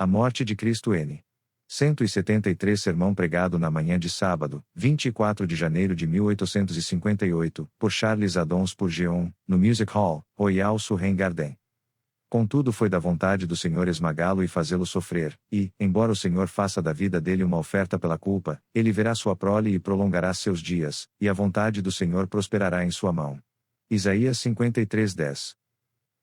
A morte de Cristo N. 173 Sermão pregado na manhã de sábado, 24 de janeiro de 1858, por Charles Adams Purgeon, no Music Hall, Royal Surrey Garden. Contudo foi da vontade do Senhor esmagá-lo e fazê-lo sofrer, e, embora o Senhor faça da vida dele uma oferta pela culpa, ele verá sua prole e prolongará seus dias, e a vontade do Senhor prosperará em sua mão. Isaías 53:10.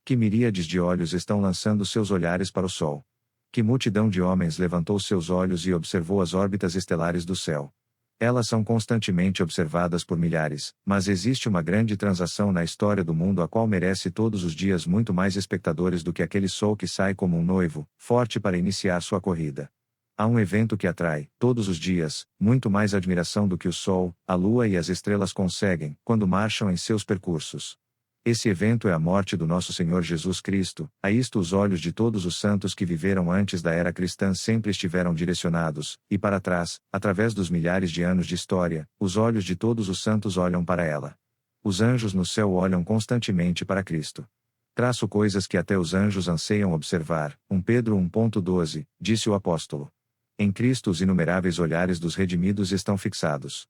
Que miríades de olhos estão lançando seus olhares para o sol. Que multidão de homens levantou seus olhos e observou as órbitas estelares do céu. Elas são constantemente observadas por milhares, mas existe uma grande transação na história do mundo a qual merece todos os dias muito mais espectadores do que aquele sol que sai como um noivo, forte para iniciar sua corrida. Há um evento que atrai, todos os dias, muito mais admiração do que o sol, a lua e as estrelas conseguem, quando marcham em seus percursos. Esse evento é a morte do nosso Senhor Jesus Cristo, a isto os olhos de todos os santos que viveram antes da era cristã sempre estiveram direcionados, e para trás, através dos milhares de anos de história, os olhos de todos os santos olham para ela. Os anjos no céu olham constantemente para Cristo. Traço coisas que até os anjos anseiam observar, 1 Pedro 1:12, disse o apóstolo. Em Cristo os inumeráveis olhares dos redimidos estão fixados.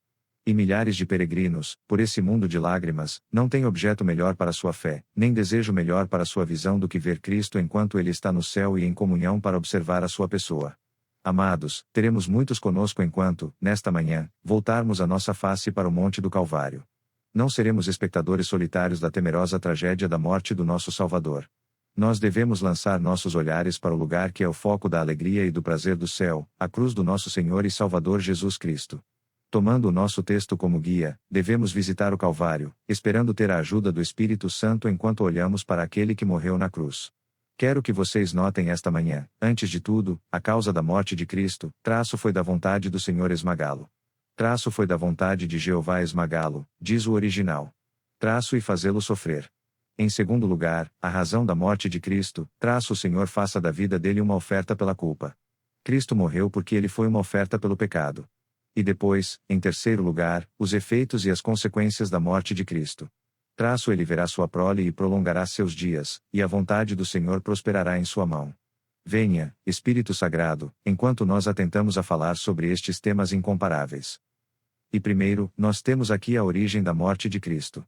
E milhares de peregrinos, por esse mundo de lágrimas, não têm objeto melhor para sua fé, nem desejo melhor para sua visão do que ver Cristo enquanto ele está no céu e em comunhão para observar a sua pessoa. Amados, teremos muitos conosco enquanto, nesta manhã, voltarmos a nossa face para o monte do Calvário. Não seremos espectadores solitários da temerosa tragédia da morte do nosso Salvador. Nós devemos lançar nossos olhares para o lugar que é o foco da alegria e do prazer do céu, a cruz do nosso Senhor e Salvador Jesus Cristo. Tomando o nosso texto como guia, devemos visitar o Calvário, esperando ter a ajuda do Espírito Santo enquanto olhamos para aquele que morreu na cruz. Quero que vocês notem esta manhã, antes de tudo, a causa da morte de Cristo, foi da vontade do Senhor esmagá-lo. Foi da vontade de Jeová esmagá-lo, diz o original. E fazê-lo sofrer. Em segundo lugar, a razão da morte de Cristo, o Senhor faça da vida dele uma oferta pela culpa. Cristo morreu porque ele foi uma oferta pelo pecado. E depois, em terceiro lugar, os efeitos e as consequências da morte de Cristo. Ele verá sua prole e prolongará seus dias, e a vontade do Senhor prosperará em sua mão. Venha, Espírito Sagrado, enquanto nós atentamos a falar sobre estes temas incomparáveis. E primeiro, nós temos aqui a origem da morte de Cristo.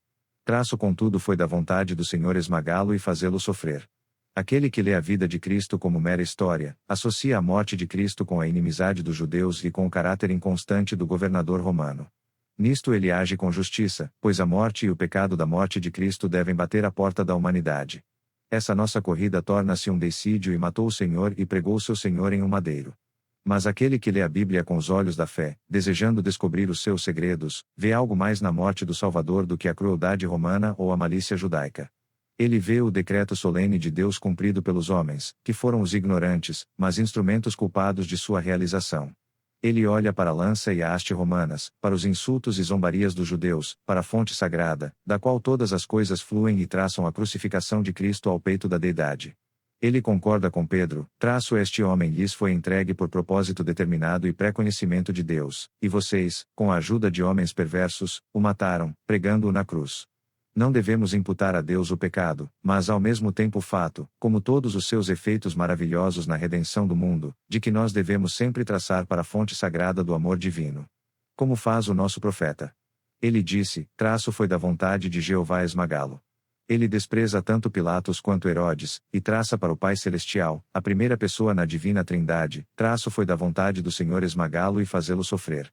Contudo foi da vontade do Senhor esmagá-lo e fazê-lo sofrer. Aquele que lê a vida de Cristo como mera história, associa a morte de Cristo com a inimizade dos judeus e com o caráter inconstante do governador romano. Nisto ele age com justiça, pois a morte e o pecado da morte de Cristo devem bater à porta da humanidade. Essa nossa corrida torna-se um decídio e matou o Senhor e pregou seu Senhor em um madeiro. Mas aquele que lê a Bíblia com os olhos da fé, desejando descobrir os seus segredos, vê algo mais na morte do Salvador do que a crueldade romana ou a malícia judaica. Ele vê o decreto solene de Deus cumprido pelos homens, que foram os ignorantes, mas instrumentos culpados de sua realização. Ele olha para a lança e a haste romanas, para os insultos e zombarias dos judeus, para a fonte sagrada, da qual todas as coisas fluem e traçam a crucificação de Cristo ao peito da deidade. Ele concorda com Pedro, este homem lhes foi entregue por propósito determinado e pré-conhecimento de Deus, e vocês, com a ajuda de homens perversos, o mataram, pregando-o na cruz. Não devemos imputar a Deus o pecado, mas ao mesmo tempo o fato, como todos os seus efeitos maravilhosos na redenção do mundo, de que nós devemos sempre traçar para a fonte sagrada do amor divino. Como faz o nosso profeta? Ele disse, foi da vontade de Jeová esmagá-lo. Ele despreza tanto Pilatos quanto Herodes, e traça para o Pai Celestial, a primeira pessoa na divina Trindade, foi da vontade do Senhor esmagá-lo e fazê-lo sofrer.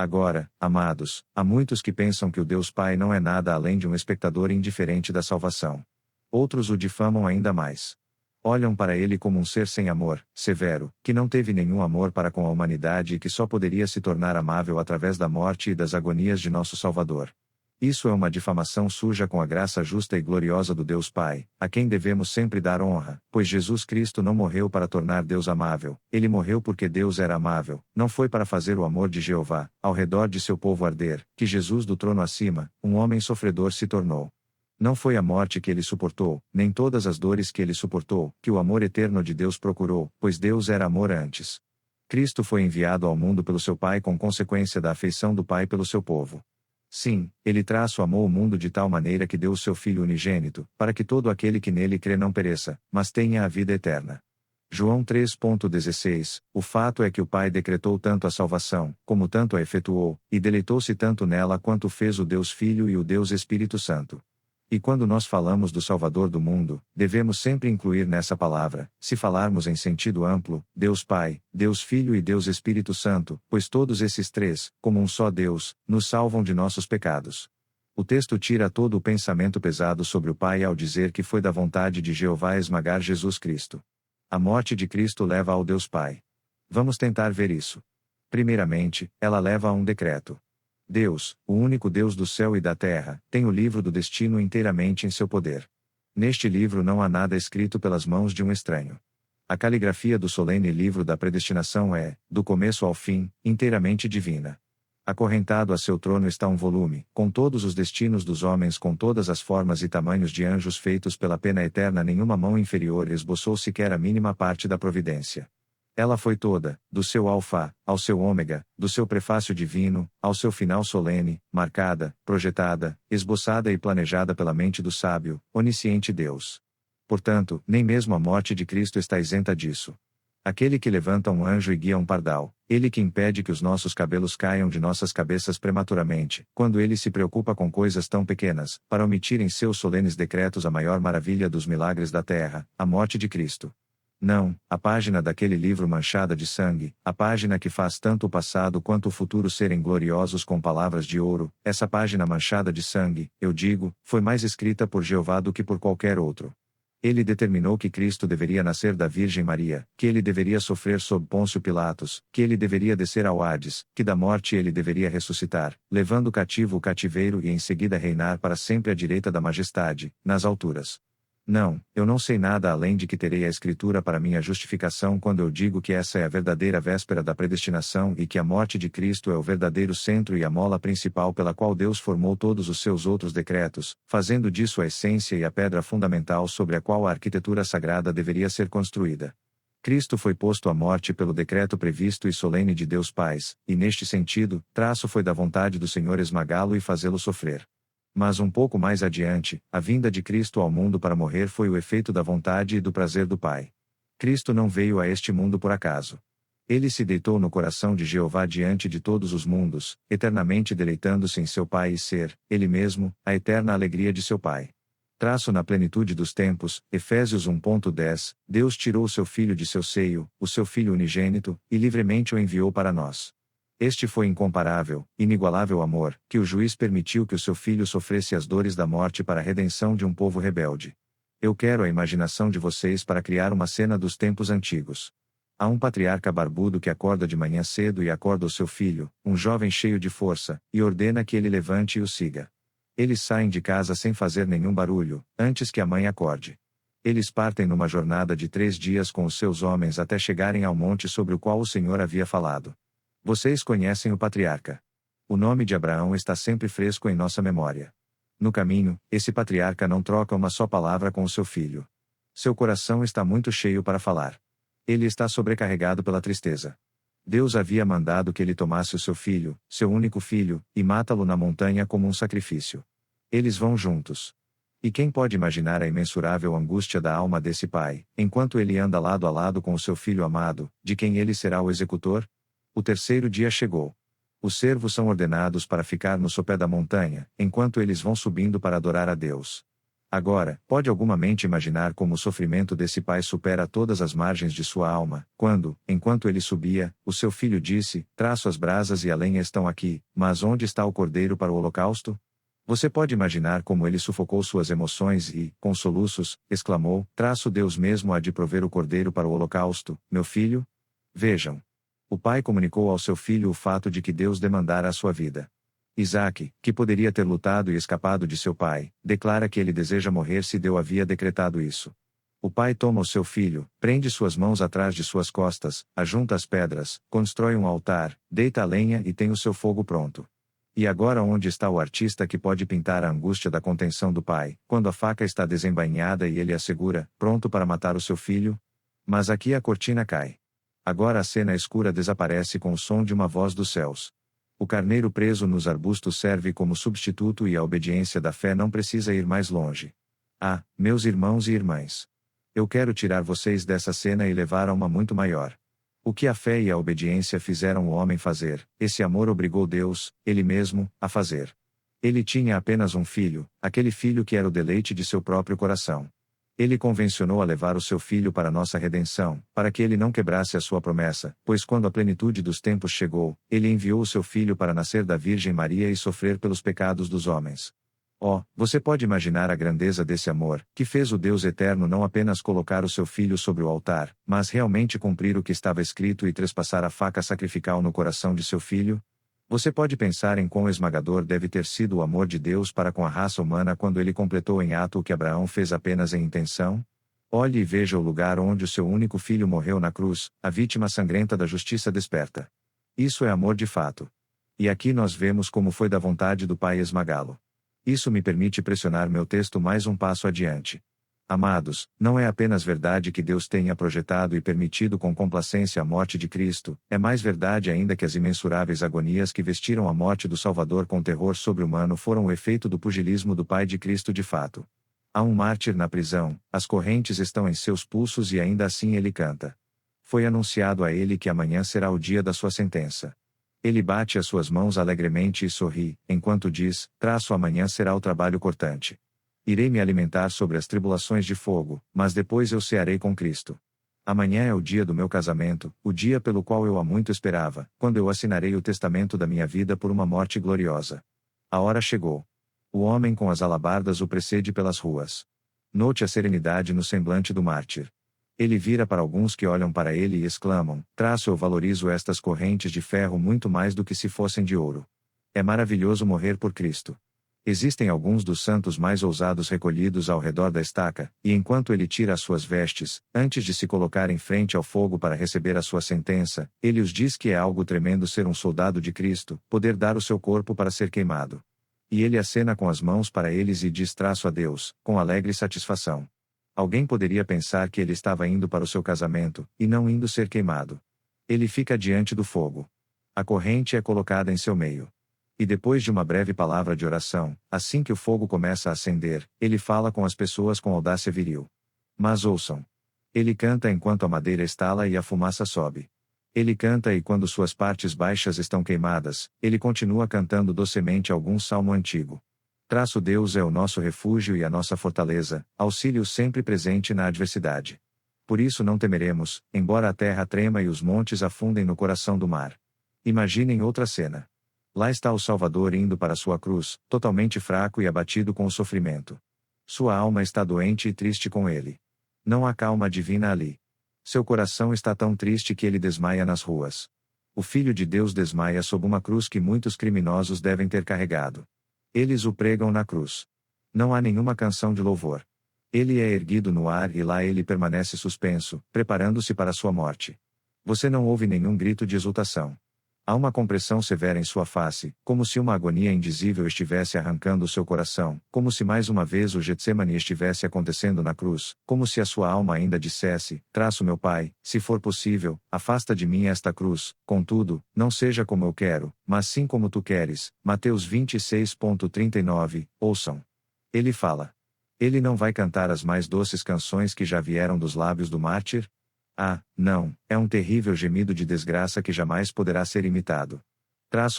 Agora, amados, há muitos que pensam que o Deus Pai não é nada além de um espectador indiferente da salvação. Outros o difamam ainda mais. Olham para ele como um ser sem amor, severo, que não teve nenhum amor para com a humanidade e que só poderia se tornar amável através da morte e das agonias de nosso Salvador. Isso é uma difamação suja com a graça justa e gloriosa do Deus Pai, a quem devemos sempre dar honra, pois Jesus Cristo não morreu para tornar Deus amável, ele morreu porque Deus era amável, não foi para fazer o amor de Jeová, ao redor de seu povo arder, que Jesus do trono acima, um homem sofredor se tornou. Não foi a morte que ele suportou, nem todas as dores que ele suportou, que o amor eterno de Deus procurou, pois Deus era amor antes. Cristo foi enviado ao mundo pelo seu Pai com consequência da afeição do Pai pelo seu povo. Sim, ele amou o mundo de tal maneira que deu o seu Filho unigênito, para que todo aquele que nele crê não pereça, mas tenha a vida eterna. João 3,16. O fato é que o Pai decretou tanto a salvação, como tanto a efetuou, e deleitou-se tanto nela quanto fez o Deus Filho e o Deus Espírito Santo. E quando nós falamos do Salvador do mundo, devemos sempre incluir nessa palavra, se falarmos em sentido amplo, Deus Pai, Deus Filho e Deus Espírito Santo, pois todos esses três, como um só Deus, nos salvam de nossos pecados. O texto tira todo o pensamento pesado sobre o Pai ao dizer que foi da vontade de Jeová esmagar Jesus Cristo. A morte de Cristo leva ao Deus Pai. Vamos tentar ver isso. Primeiramente, ela leva a um decreto. Deus, o único Deus do céu e da terra, tem o livro do destino inteiramente em seu poder. Neste livro não há nada escrito pelas mãos de um estranho. A caligrafia do solene livro da predestinação é, do começo ao fim, inteiramente divina. Acorrentado a seu trono está um volume, com todos os destinos dos homens, com todas as formas e tamanhos de anjos feitos pela pena eterna. Nenhuma mão inferior esboçou sequer a mínima parte da providência. Ela foi toda, do seu alfa, ao seu ômega, do seu prefácio divino, ao seu final solene, marcada, projetada, esboçada e planejada pela mente do sábio, onisciente Deus. Portanto, nem mesmo a morte de Cristo está isenta disso. Aquele que levanta um anjo e guia um pardal, ele que impede que os nossos cabelos caiam de nossas cabeças prematuramente, quando ele se preocupa com coisas tão pequenas, para omitir em seus solenes decretos a maior maravilha dos milagres da terra, a morte de Cristo. Não, a página daquele livro manchada de sangue, a página que faz tanto o passado quanto o futuro serem gloriosos com palavras de ouro, essa página manchada de sangue, eu digo, foi mais escrita por Jeová do que por qualquer outro. Ele determinou que Cristo deveria nascer da Virgem Maria, que ele deveria sofrer sob Pôncio Pilatos, que ele deveria descer ao Hades, que da morte ele deveria ressuscitar, levando cativo o cativeiro e em seguida reinar para sempre à direita da majestade, nas alturas. Não, eu não sei nada além de que terei a Escritura para minha justificação quando eu digo que essa é a verdadeira véspera da predestinação e que a morte de Cristo é o verdadeiro centro e a mola principal pela qual Deus formou todos os seus outros decretos, fazendo disso a essência e a pedra fundamental sobre a qual a arquitetura sagrada deveria ser construída. Cristo foi posto à morte pelo decreto previsto e solene de Deus Pai, e neste sentido, foi da vontade do Senhor esmagá-lo e fazê-lo sofrer. Mas um pouco mais adiante, a vinda de Cristo ao mundo para morrer foi o efeito da vontade e do prazer do Pai. Cristo não veio a este mundo por acaso. Ele se deitou no coração de Jeová diante de todos os mundos, eternamente deleitando-se em seu Pai e ser, ele mesmo, a eterna alegria de seu Pai. Na plenitude dos tempos, Efésios 1,10, Deus tirou seu Filho de seu seio, o seu Filho unigênito, e livremente o enviou para nós. Este foi incomparável, inigualável amor, que o juiz permitiu que o seu filho sofresse as dores da morte para a redenção de um povo rebelde. Eu quero a imaginação de vocês para criar uma cena dos tempos antigos. Há um patriarca barbudo que acorda de manhã cedo e acorda o seu filho, um jovem cheio de força, e ordena que ele levante e o siga. Eles saem de casa sem fazer nenhum barulho, antes que a mãe acorde. Eles partem numa jornada de 3 dias com os seus homens até chegarem ao monte sobre o qual o Senhor havia falado. Vocês conhecem o patriarca. O nome de Abraão está sempre fresco em nossa memória. No caminho, esse patriarca não troca uma só palavra com o seu filho. Seu coração está muito cheio para falar. Ele está sobrecarregado pela tristeza. Deus havia mandado que ele tomasse o seu filho, seu único filho, e mata-lo na montanha como um sacrifício. Eles vão juntos. E quem pode imaginar a imensurável angústia da alma desse pai, enquanto ele anda lado a lado com o seu filho amado, de quem ele será o executor? O 3º dia chegou. Os servos são ordenados para ficar no sopé da montanha, enquanto eles vão subindo para adorar a Deus. Agora, pode alguma mente imaginar como o sofrimento desse pai supera todas as margens de sua alma, quando, enquanto ele subia, o seu filho disse: as brasas e a lenha estão aqui, mas onde está o cordeiro para o holocausto? Você pode imaginar como ele sufocou suas emoções e, com soluços, exclamou: Deus mesmo há de prover o cordeiro para o holocausto, meu filho? Vejam. O pai comunicou ao seu filho o fato de que Deus demandara a sua vida. Isaque, que poderia ter lutado e escapado de seu pai, declara que ele deseja morrer se Deus havia decretado isso. O pai toma o seu filho, prende suas mãos atrás de suas costas, ajunta as pedras, constrói um altar, deita a lenha e tem o seu fogo pronto. E agora onde está o artista que pode pintar a angústia da contenção do pai, quando a faca está desembainhada e ele a segura, pronto para matar o seu filho? Mas aqui a cortina cai. Agora a cena escura desaparece com o som de uma voz dos céus. O carneiro preso nos arbustos serve como substituto e a obediência da fé não precisa ir mais longe. Ah, meus irmãos e irmãs! Eu quero tirar vocês dessa cena e levar a uma muito maior. O que a fé e a obediência fizeram o homem fazer, esse amor obrigou Deus, Ele mesmo, a fazer. Ele tinha apenas um filho, aquele filho que era o deleite de seu próprio coração. Ele convencionou a levar o seu filho para nossa redenção, para que ele não quebrasse a sua promessa, pois quando a plenitude dos tempos chegou, ele enviou o seu filho para nascer da Virgem Maria e sofrer pelos pecados dos homens. Oh, você pode imaginar a grandeza desse amor, que fez o Deus eterno não apenas colocar o seu filho sobre o altar, mas realmente cumprir o que estava escrito e trespassar a faca sacrificial no coração de seu filho? Você pode pensar em quão esmagador deve ter sido o amor de Deus para com a raça humana quando ele completou em ato o que Abraão fez apenas em intenção? Olhe e veja o lugar onde o seu único filho morreu na cruz, a vítima sangrenta da justiça desperta. Isso é amor de fato. E aqui nós vemos como foi da vontade do Pai esmagá-lo. Isso me permite pressionar meu texto mais um passo adiante. Amados, não é apenas verdade que Deus tenha projetado e permitido com complacência a morte de Cristo, é mais verdade ainda que as imensuráveis agonias que vestiram a morte do Salvador com terror sobre-humano foram o efeito do pugilismo do Pai de Cristo de fato. Há um mártir na prisão, as correntes estão em seus pulsos e ainda assim ele canta. Foi anunciado a ele que amanhã será o dia da sua sentença. Ele bate as suas mãos alegremente e sorri, enquanto diz: amanhã será o trabalho cortante. Irei me alimentar sobre as tribulações de fogo, mas depois eu cearei com Cristo. Amanhã é o dia do meu casamento, o dia pelo qual eu há muito esperava, quando eu assinarei o testamento da minha vida por uma morte gloriosa. A hora chegou. O homem com as alabardas o precede pelas ruas. Note a serenidade no semblante do mártir. Ele vira para alguns que olham para ele e exclamam: eu valorizo estas correntes de ferro muito mais do que se fossem de ouro. É maravilhoso morrer por Cristo. Existem alguns dos santos mais ousados recolhidos ao redor da estaca, e enquanto ele tira as suas vestes, antes de se colocar em frente ao fogo para receber a sua sentença, ele os diz que é algo tremendo ser um soldado de Cristo, poder dar o seu corpo para ser queimado. E ele acena com as mãos para eles e diz a Deus, com alegre satisfação. Alguém poderia pensar que ele estava indo para o seu casamento, e não indo ser queimado. Ele fica diante do fogo. A corrente é colocada em seu meio. E depois de uma breve palavra de oração, assim que o fogo começa a acender, ele fala com as pessoas com audácia viril. Mas ouçam. Ele canta enquanto a madeira estala e a fumaça sobe. Ele canta e quando suas partes baixas estão queimadas, ele continua cantando docemente algum salmo antigo. Deus é o nosso refúgio e a nossa fortaleza, auxílio sempre presente na adversidade. Por isso não temeremos, embora a terra trema e os montes afundem no coração do mar. Imaginem outra cena. Lá está o Salvador indo para sua cruz, totalmente fraco e abatido com o sofrimento. Sua alma está doente e triste com ele. Não há calma divina ali. Seu coração está tão triste que ele desmaia nas ruas. O Filho de Deus desmaia sob uma cruz que muitos criminosos devem ter carregado. Eles o pregam na cruz. Não há nenhuma canção de louvor. Ele é erguido no ar e lá ele permanece suspenso, preparando-se para sua morte. Você não ouve nenhum grito de exultação. Há uma compressão severa em sua face, como se uma agonia indizível estivesse arrancando o seu coração, como se mais uma vez o Getsemane estivesse acontecendo na cruz, como se a sua alma ainda dissesse: meu Pai, se for possível, afasta de mim esta cruz, contudo, não seja como eu quero, mas sim como tu queres. Mateus 26:39, ouçam. Ele fala. Ele não vai cantar as mais doces canções que já vieram dos lábios do mártir? Não, é um terrível gemido de desgraça que jamais poderá ser imitado.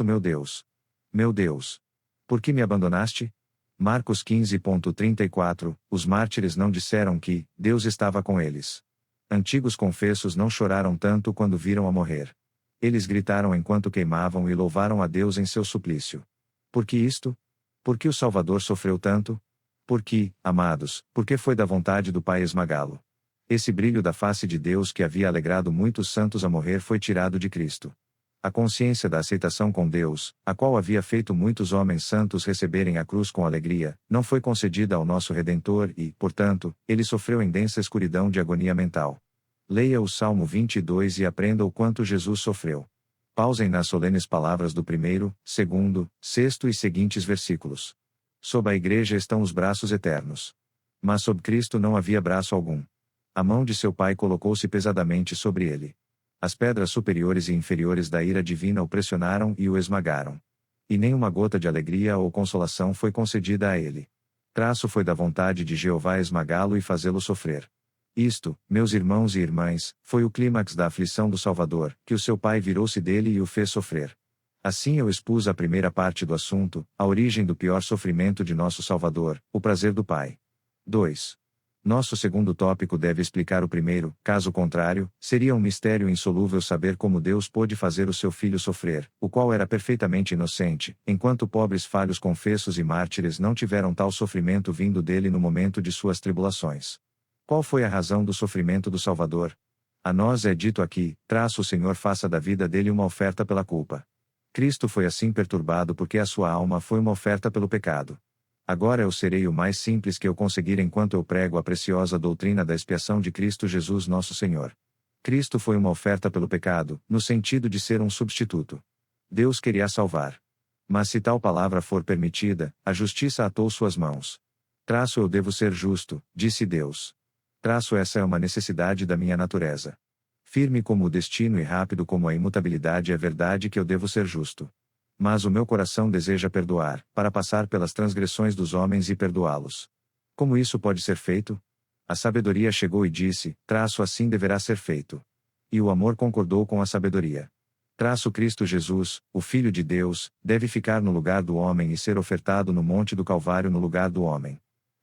Meu Deus! Meu Deus! Por que me abandonaste? Marcos 15:34, os mártires não disseram que Deus estava com eles. Antigos confessos não choraram tanto quando viram a morrer. Eles gritaram enquanto queimavam e louvaram a Deus em seu suplício. Por que isto? Por que o Salvador sofreu tanto? Porque foi da vontade do Pai esmagá-lo. Esse brilho da face de Deus que havia alegrado muitos santos a morrer foi tirado de Cristo. A consciência da aceitação com Deus, a qual havia feito muitos homens santos receberem a cruz com alegria, não foi concedida ao nosso Redentor e, portanto, ele sofreu em densa escuridão de agonia mental. Leia o Salmo 22 e aprenda o quanto Jesus sofreu. Pausem nas solenes palavras do 1º, 2º, 6º e seguintes versículos. Sob a igreja estão os braços eternos. Mas sob Cristo não havia braço algum. A mão de seu Pai colocou-se pesadamente sobre ele. As pedras superiores e inferiores da ira divina o pressionaram e o esmagaram. E nem uma gota de alegria ou consolação foi concedida a ele. Foi da vontade de Jeová esmagá-lo e fazê-lo sofrer. Isto, meus irmãos e irmãs, foi o clímax da aflição do Salvador, que o seu Pai virou-se dele e o fez sofrer. Assim eu expus a primeira parte do assunto, a origem do pior sofrimento de nosso Salvador, o prazer do Pai. 2. Nosso segundo tópico deve explicar o primeiro, caso contrário, seria um mistério insolúvel saber como Deus pôde fazer o seu filho sofrer, o qual era perfeitamente inocente, enquanto pobres falhos confessos e mártires não tiveram tal sofrimento vindo dele no momento de suas tribulações. Qual foi a razão do sofrimento do Salvador? A nós é dito aqui, o Senhor faça da vida dele uma oferta pela culpa. Cristo foi assim perturbado porque a sua alma foi uma oferta pelo pecado. Agora eu serei o mais simples que eu conseguir enquanto eu prego a preciosa doutrina da expiação de Cristo Jesus nosso Senhor. Cristo foi uma oferta pelo pecado, no sentido de ser um substituto. Deus queria salvar. Mas se tal palavra for permitida, a justiça atou suas mãos. Eu devo ser justo, disse Deus. Essa é uma necessidade da minha natureza. Firme como o destino e rápido como a imutabilidade é verdade que eu devo ser justo. Mas o meu coração deseja perdoar, para passar pelas transgressões dos homens e perdoá-los. Como isso pode ser feito? A sabedoria chegou e disse, assim deverá ser feito. E o amor concordou com a sabedoria. Cristo Jesus, o Filho de Deus, deve ficar no lugar do homem e ser ofertado no monte do Calvário no lugar do homem.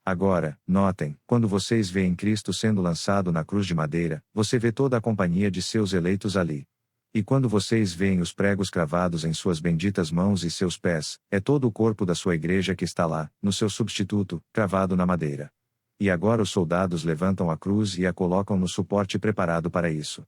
Agora, notem, quando vocês veem Cristo sendo lançado na cruz de madeira, você vê toda a companhia de seus eleitos ali. E quando vocês veem os pregos cravados em suas benditas mãos e seus pés, é todo o corpo da sua igreja que está lá, no seu substituto, cravado na madeira. E agora os soldados levantam a cruz e a colocam no suporte preparado para isso.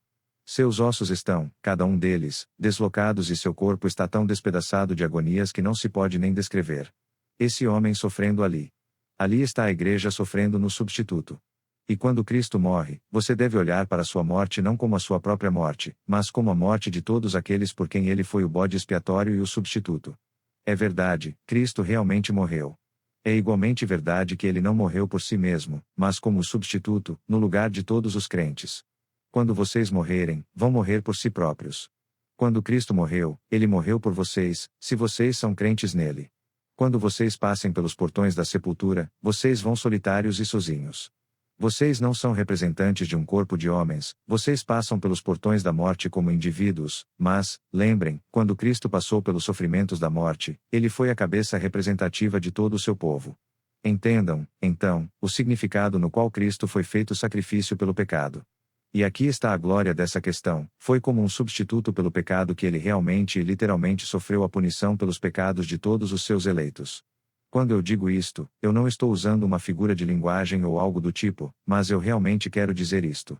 Seus ossos estão, cada um deles, deslocados e seu corpo está tão despedaçado de agonias que não se pode nem descrever. Esse homem sofrendo ali. Ali está a igreja sofrendo no substituto. E quando Cristo morre, você deve olhar para sua morte não como a sua própria morte, mas como a morte de todos aqueles por quem ele foi o bode expiatório e o substituto. É verdade, Cristo realmente morreu. É igualmente verdade que ele não morreu por si mesmo, mas como substituto, no lugar de todos os crentes. Quando vocês morrerem, vão morrer por si próprios. Quando Cristo morreu, ele morreu por vocês, se vocês são crentes nele. Quando vocês passem pelos portões da sepultura, vocês vão solitários e sozinhos. Vocês não são representantes de um corpo de homens, vocês passam pelos portões da morte como indivíduos, mas, lembrem, quando Cristo passou pelos sofrimentos da morte, ele foi a cabeça representativa de todo o seu povo. Entendam, então, o significado no qual Cristo foi feito sacrifício pelo pecado. E aqui está a glória dessa questão, foi como um substituto pelo pecado que ele realmente e literalmente sofreu a punição pelos pecados de todos os seus eleitos. Quando eu digo isto, eu não estou usando uma figura de linguagem ou algo do tipo, mas eu realmente quero dizer isto.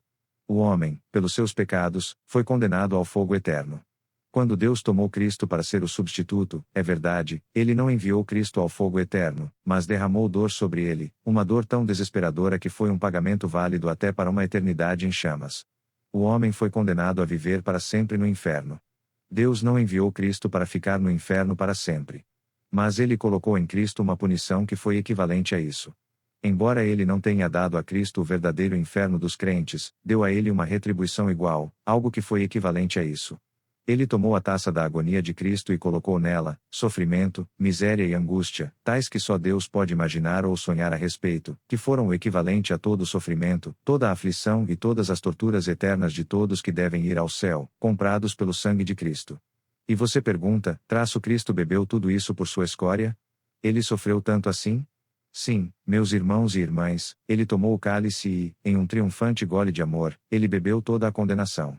O homem, pelos seus pecados, foi condenado ao fogo eterno. Quando Deus tomou Cristo para ser o substituto, é verdade, ele não enviou Cristo ao fogo eterno, mas derramou dor sobre ele, uma dor tão desesperadora que foi um pagamento válido até para uma eternidade em chamas. O homem foi condenado a viver para sempre no inferno. Deus não enviou Cristo para ficar no inferno para sempre. Mas ele colocou em Cristo uma punição que foi equivalente a isso. Embora ele não tenha dado a Cristo o verdadeiro inferno dos crentes, deu a ele uma retribuição igual, algo que foi equivalente a isso. Ele tomou a taça da agonia de Cristo e colocou nela, sofrimento, miséria e angústia, tais que só Deus pode imaginar ou sonhar a respeito, que foram o equivalente a todo o sofrimento, toda a aflição e todas as torturas eternas de todos que devem ir ao céu, comprados pelo sangue de Cristo. E você pergunta, Cristo bebeu tudo isso por sua escória? Ele sofreu tanto assim? Sim, meus irmãos e irmãs, ele tomou o cálice e, em um triunfante gole de amor, ele bebeu toda a condenação.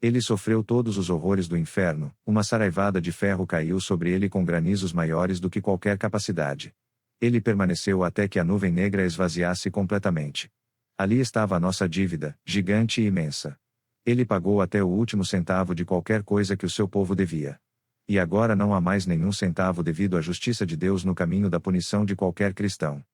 Ele sofreu todos os horrores do inferno, uma saraivada de ferro caiu sobre ele com granizos maiores do que qualquer capacidade. Ele permaneceu até que a nuvem negra esvaziasse completamente. Ali estava a nossa dívida, gigante e imensa. Ele pagou até o último centavo de qualquer coisa que o seu povo devia. E agora não há mais nenhum centavo devido à justiça de Deus no caminho da punição de qualquer cristão.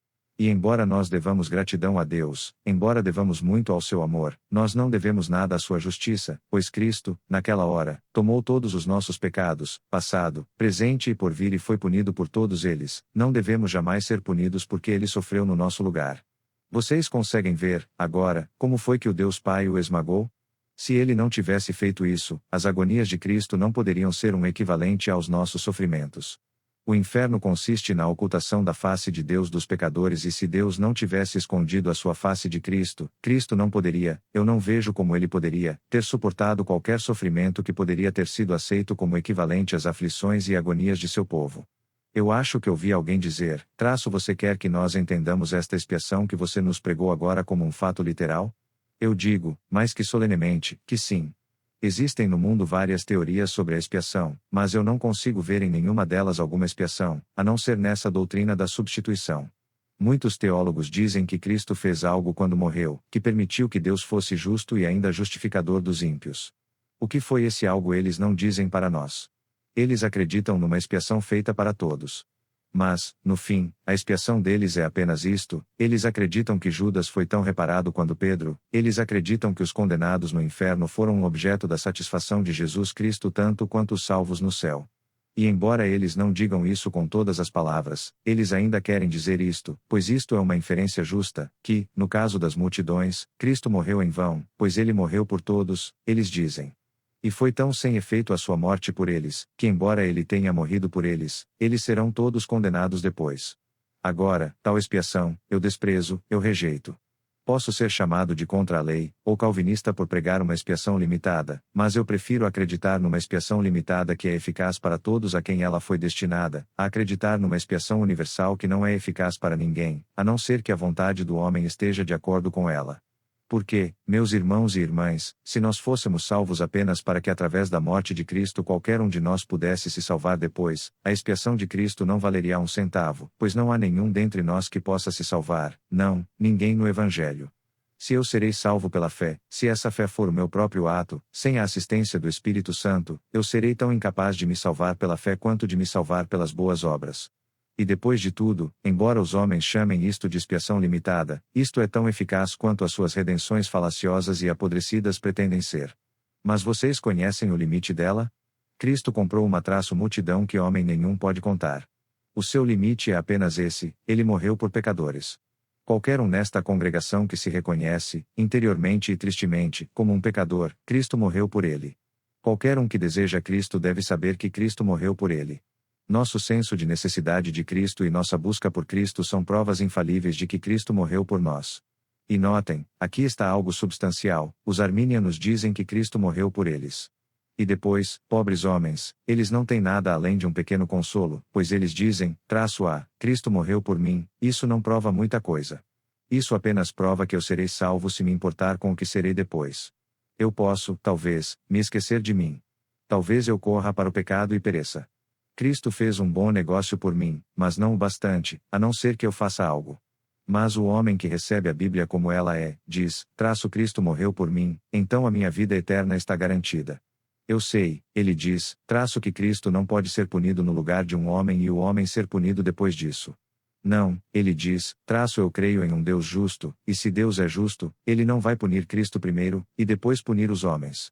E embora nós devamos gratidão a Deus, embora devamos muito ao seu amor, nós não devemos nada à sua justiça, pois Cristo, naquela hora, tomou todos os nossos pecados, passado, presente e por vir e foi punido por todos eles, não devemos jamais ser punidos porque ele sofreu no nosso lugar. Vocês conseguem ver, agora, como foi que o Deus Pai o esmagou? Se ele não tivesse feito isso, as agonias de Cristo não poderiam ser um equivalente aos nossos sofrimentos. O inferno consiste na ocultação da face de Deus dos pecadores, e se Deus não tivesse escondido a sua face de Cristo, Cristo não poderia, eu não vejo como ele poderia, ter suportado qualquer sofrimento que poderia ter sido aceito como equivalente às aflições e agonias de seu povo. Eu acho que ouvi alguém dizer, você quer que nós entendamos esta expiação que você nos pregou agora como um fato literal? Eu digo, mais que solenemente, que sim. Existem no mundo várias teorias sobre a expiação, mas eu não consigo ver em nenhuma delas alguma expiação, a não ser nessa doutrina da substituição. Muitos teólogos dizem que Cristo fez algo quando morreu, que permitiu que Deus fosse justo e ainda justificador dos ímpios. O que foi esse algo eles não dizem para nós. Eles acreditam numa expiação feita para todos. Mas, no fim, a expiação deles é apenas isto: eles acreditam que Judas foi tão reparado quanto Pedro, eles acreditam que os condenados no inferno foram um objeto da satisfação de Jesus Cristo tanto quanto os salvos no céu. E embora eles não digam isso com todas as palavras, eles ainda querem dizer isto, pois isto é uma inferência justa, que, no caso das multidões, Cristo morreu em vão, pois ele morreu por todos, eles dizem. E foi tão sem efeito a sua morte por eles, que embora ele tenha morrido por eles, eles serão todos condenados depois. Agora, tal expiação, eu desprezo, eu rejeito. Posso ser chamado de contra a lei, ou calvinista por pregar uma expiação limitada, mas eu prefiro acreditar numa expiação limitada que é eficaz para todos a quem ela foi destinada, a acreditar numa expiação universal que não é eficaz para ninguém, a não ser que a vontade do homem esteja de acordo com ela. Porque, meus irmãos e irmãs, se nós fôssemos salvos apenas para que através da morte de Cristo qualquer um de nós pudesse se salvar depois, a expiação de Cristo não valeria um centavo, pois não há nenhum dentre nós que possa se salvar, não, ninguém no Evangelho. Se eu serei salvo pela fé, se essa fé for o meu próprio ato, sem a assistência do Espírito Santo, eu serei tão incapaz de me salvar pela fé quanto de me salvar pelas boas obras. E depois de tudo, embora os homens chamem isto de expiação limitada, isto é tão eficaz quanto as suas redenções falaciosas e apodrecidas pretendem ser. Mas vocês conhecem o limite dela? Cristo comprou uma multidão que homem nenhum pode contar. O seu limite é apenas esse: ele morreu por pecadores. Qualquer um nesta congregação que se reconhece, interiormente e tristemente, como um pecador, Cristo morreu por ele. Qualquer um que deseja Cristo deve saber que Cristo morreu por ele. Nosso senso de necessidade de Cristo e nossa busca por Cristo são provas infalíveis de que Cristo morreu por nós. E notem, aqui está algo substancial: os arminianos dizem que Cristo morreu por eles. E depois, pobres homens, eles não têm nada além de um pequeno consolo, pois eles dizem, Cristo morreu por mim. Isso não prova muita coisa. Isso apenas prova que eu serei salvo se me importar com o que serei depois. Eu posso, talvez, me esquecer de mim. Talvez eu corra para o pecado e pereça. Cristo fez um bom negócio por mim, mas não o bastante, a não ser que eu faça algo. Mas o homem que recebe a Bíblia como ela é, diz, Cristo morreu por mim, então a minha vida eterna está garantida. Eu sei, ele diz, que Cristo não pode ser punido no lugar de um homem e o homem ser punido depois disso. Não, ele diz, eu creio em um Deus justo, e se Deus é justo, ele não vai punir Cristo primeiro, e depois punir os homens.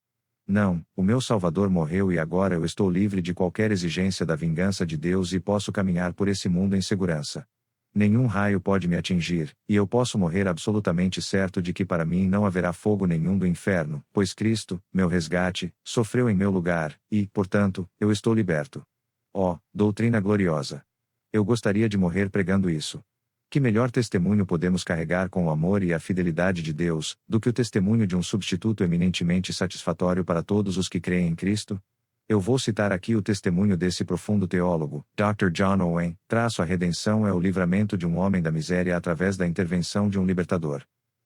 Não, o meu Salvador morreu e agora eu estou livre de qualquer exigência da vingança de Deus e posso caminhar por esse mundo em segurança. Nenhum raio pode me atingir, e eu posso morrer absolutamente certo de que para mim não haverá fogo nenhum do inferno, pois Cristo, meu resgate, sofreu em meu lugar, e, portanto, eu estou liberto. Oh, doutrina gloriosa! Eu gostaria de morrer pregando isso. Que melhor testemunho podemos carregar com o amor e a fidelidade de Deus, do que o testemunho de um substituto eminentemente satisfatório para todos os que creem em Cristo? Eu vou citar aqui o testemunho desse profundo teólogo, Dr. John Owen: a redenção é o livramento de um homem da miséria através da intervenção de um libertador.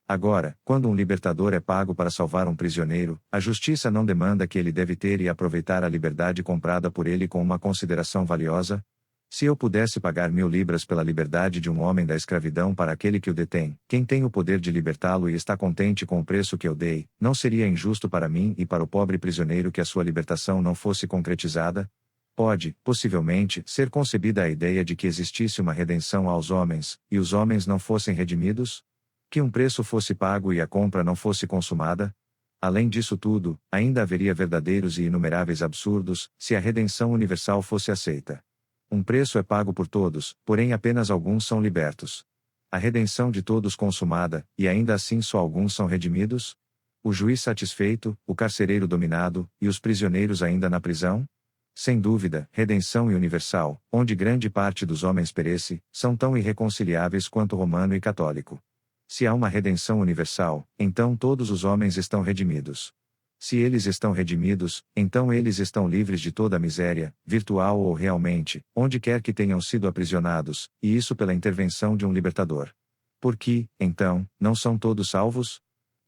Agora, quando um libertador é pago para salvar um prisioneiro, a justiça não demanda que ele deve ter e aproveitar a liberdade comprada por ele com uma consideração valiosa? Se eu pudesse pagar 1000 libras pela liberdade de um homem da escravidão para aquele que o detém, quem tem o poder de libertá-lo e está contente com o preço que eu dei, não seria injusto para mim e para o pobre prisioneiro que a sua libertação não fosse concretizada? Pode, possivelmente, ser concebida a ideia de que existisse uma redenção aos homens, e os homens não fossem redimidos? Que um preço fosse pago e a compra não fosse consumada? Além disso tudo, ainda haveria verdadeiros e inumeráveis absurdos, se a redenção universal fosse aceita. Um preço é pago por todos, porém apenas alguns são libertos. A redenção de todos consumada, e ainda assim só alguns são redimidos? O juiz satisfeito, o carcereiro dominado, e os prisioneiros ainda na prisão? Sem dúvida, redenção e universal, onde grande parte dos homens perece, são tão irreconciliáveis quanto romano e católico. Se há uma redenção universal, então todos os homens estão redimidos. Se eles estão redimidos, então eles estão livres de toda a miséria, virtual ou realmente, onde quer que tenham sido aprisionados, e isso pela intervenção de um libertador. Por que, então, não são todos salvos?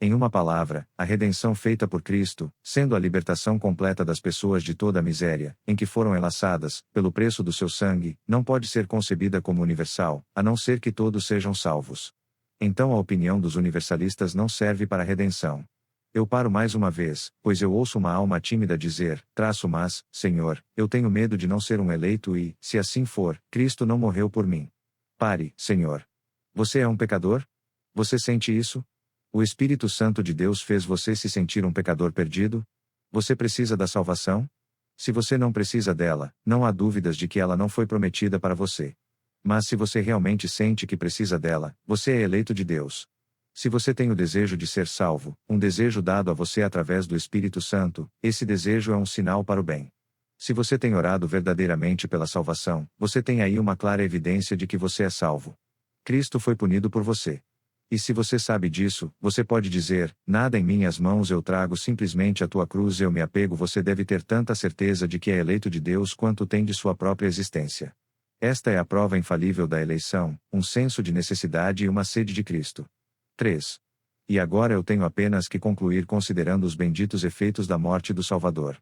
Em uma palavra, a redenção feita por Cristo, sendo a libertação completa das pessoas de toda a miséria, em que foram enlaçadas, pelo preço do seu sangue, não pode ser concebida como universal, a não ser que todos sejam salvos. Então a opinião dos universalistas não serve para a redenção. Eu paro mais uma vez, pois eu ouço uma alma tímida dizer, mas, Senhor, eu tenho medo de não ser um eleito e, se assim for, Cristo não morreu por mim. Pare, Senhor. Você é um pecador? Você sente isso? O Espírito Santo de Deus fez você se sentir um pecador perdido? Você precisa da salvação? Se você não precisa dela, não há dúvidas de que ela não foi prometida para você. Mas se você realmente sente que precisa dela, você é eleito de Deus. Se você tem o desejo de ser salvo, um desejo dado a você através do Espírito Santo, esse desejo é um sinal para o bem. Se você tem orado verdadeiramente pela salvação, você tem aí uma clara evidência de que você é salvo. Cristo foi punido por você. E se você sabe disso, você pode dizer, nada em minhas mãos eu trago, simplesmente a tua cruz eu me apego. Você deve ter tanta certeza de que é eleito de Deus quanto tem de sua própria existência. Esta é a prova infalível da eleição, um senso de necessidade e uma sede de Cristo. 3. E agora eu tenho apenas que concluir considerando os benditos efeitos da morte do Salvador.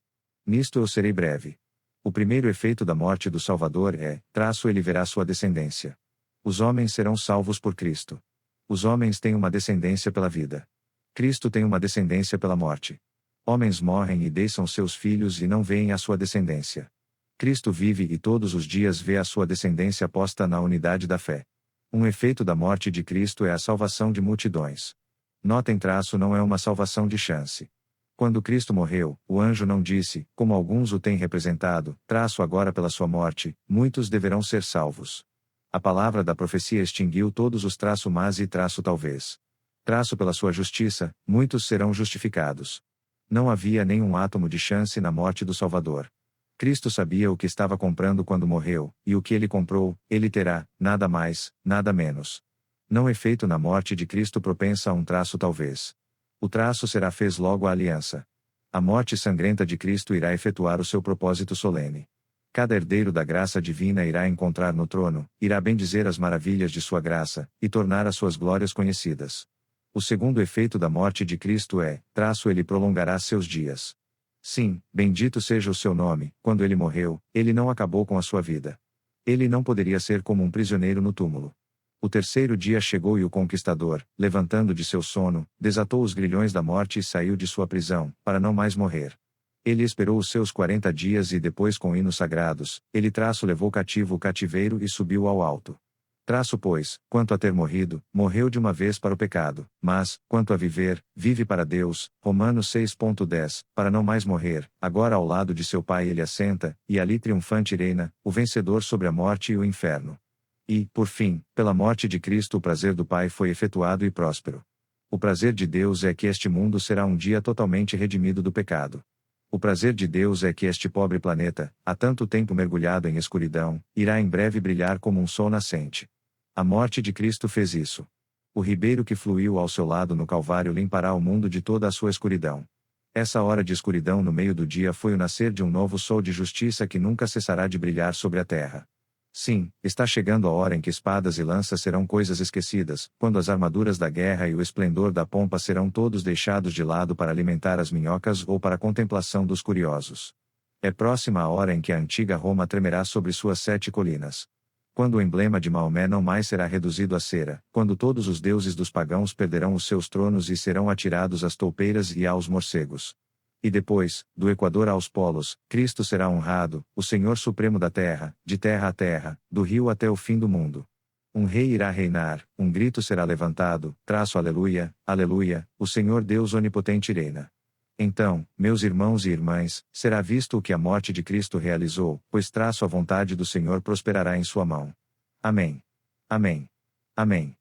Nisto eu serei breve. O primeiro efeito da morte do Salvador é, ele verá sua descendência. Os homens serão salvos por Cristo. Os homens têm uma descendência pela vida. Cristo tem uma descendência pela morte. Homens morrem e deixam seus filhos e não veem a sua descendência. Cristo vive e todos os dias vê a sua descendência posta na unidade da fé. Um efeito da morte de Cristo é a salvação de multidões. Notem, não é uma salvação de chance. Quando Cristo morreu, o anjo não disse, como alguns o têm representado, agora pela sua morte, muitos deverão ser salvos. A palavra da profecia extinguiu todos os mas e talvez. Pela sua justiça, muitos serão justificados. Não havia nenhum átomo de chance na morte do Salvador. Cristo sabia o que estava comprando quando morreu, e o que ele comprou, ele terá, nada mais, nada menos. Não efeito na morte de Cristo propensa a um talvez. O fez logo a aliança. A morte sangrenta de Cristo irá efetuar o seu propósito solene. Cada herdeiro da graça divina irá encontrar no trono, irá bendizer as maravilhas de sua graça, e tornar as suas glórias conhecidas. O segundo efeito da morte de Cristo é, ele prolongará seus dias. Sim, bendito seja o seu nome, quando ele morreu, ele não acabou com a sua vida. Ele não poderia ser como um prisioneiro no túmulo. O terceiro dia chegou e o conquistador, levantando de seu sono, desatou os grilhões da morte e saiu de sua prisão, para não mais morrer. Ele esperou os seus 40 dias e depois com hinos sagrados, ele levou cativo o cativeiro e subiu ao alto. Pois, quanto a ter morrido, morreu de uma vez para o pecado, mas, quanto a viver, vive para Deus, Romanos 6.10, para não mais morrer, agora ao lado de seu Pai ele assenta, e ali triunfante reina, o vencedor sobre a morte e o inferno. E, por fim, pela morte de Cristo o prazer do Pai foi efetuado e próspero. O prazer de Deus é que este mundo será um dia totalmente redimido do pecado. O prazer de Deus é que este pobre planeta, há tanto tempo mergulhado em escuridão, irá em breve brilhar como um sol nascente. A morte de Cristo fez isso. O ribeiro que fluiu ao seu lado no Calvário limpará o mundo de toda a sua escuridão. Essa hora de escuridão no meio do dia foi o nascer de um novo sol de justiça que nunca cessará de brilhar sobre a terra. Sim, está chegando a hora em que espadas e lanças serão coisas esquecidas, quando as armaduras da guerra e o esplendor da pompa serão todos deixados de lado para alimentar as minhocas ou para a contemplação dos curiosos. É próxima a hora em que a antiga Roma tremerá sobre suas 7 colinas. Quando o emblema de Maomé não mais será reduzido a cera, quando todos os deuses dos pagãos perderão os seus tronos e serão atirados às toupeiras e aos morcegos. E depois, do Equador aos polos, Cristo será honrado, o Senhor Supremo da terra, de terra a terra, do rio até o fim do mundo. Um rei irá reinar, um grito será levantado, aleluia, aleluia, o Senhor Deus onipotente reina. Então, meus irmãos e irmãs, será visto o que a morte de Cristo realizou, pois a vontade do Senhor prosperará em sua mão. Amém. Amém. Amém.